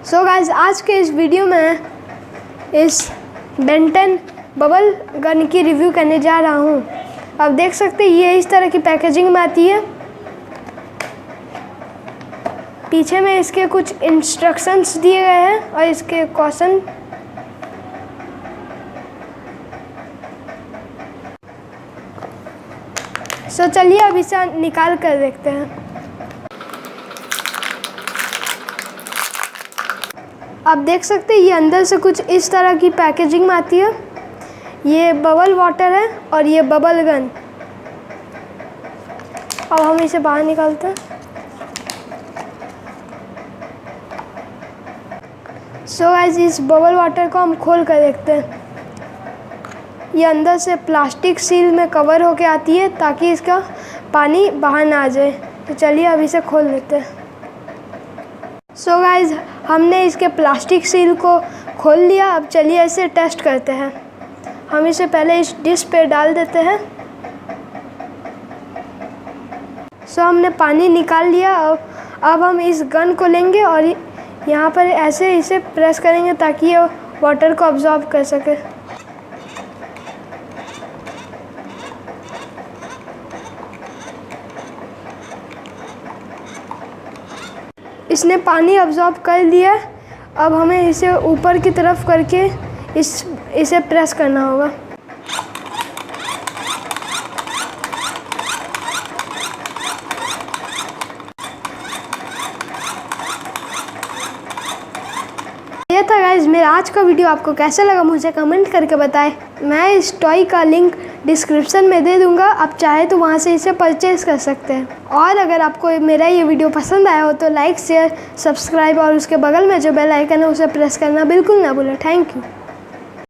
So guys, आज के इस वीडियो में इस बेन 10 बबल गन की रिव्यू करने जा रहा हूँ। आप देख सकते हैं ये इस तरह की पैकेजिंग में आती है। पीछे में इसके कुछ इंस्ट्रक्शंस दिए गए हैं और इसके क्वेश्चन। सो चलिए अब इसे निकाल कर देखते हैं। आप देख सकते हैं ये अंदर से कुछ इस तरह की पैकेजिंग में आती है। ये बबल वाटर है और ये बबल गन। अब हम इसे बाहर निकालते हैं। सो गाइस, इस बबल वाटर को हम खोल कर देखते हैं। ये अंदर से प्लास्टिक सील में कवर होके आती है ताकि इसका पानी बाहर ना आ जाए। तो चलिए अब इसे खोल लेते हैं। सो गाइस, हमने इसके प्लास्टिक सील को खोल लिया। अब चलिए इसे टेस्ट करते हैं। हम इसे पहले इस डिश पे डाल देते हैं। सो हमने पानी निकाल लिया। अब हम इस गन को लेंगे और यहाँ पर ऐसे इसे प्रेस करेंगे ताकि ये वाटर को अब्जॉर्ब कर सके। इसने पानी अब्जॉर्ब कर लिया। अब हमें इसे ऊपर की तरफ करके इसे प्रेस करना होगा। ये था गाइस मेरा आज का वीडियो। आपको कैसा लगा मुझे कमेंट करके बताएं। मैं इस टॉय का लिंक डिस्क्रिप्शन में दे दूंगा। आप चाहे तो वहां से इसे परचेज कर सकते हैं। और अगर आपको मेरा ये वीडियो पसंद आया हो तो लाइक, शेयर, सब्सक्राइब और उसके बगल में जो बेल आइकन है उसे प्रेस करना बिल्कुल ना भूलें। Thank you.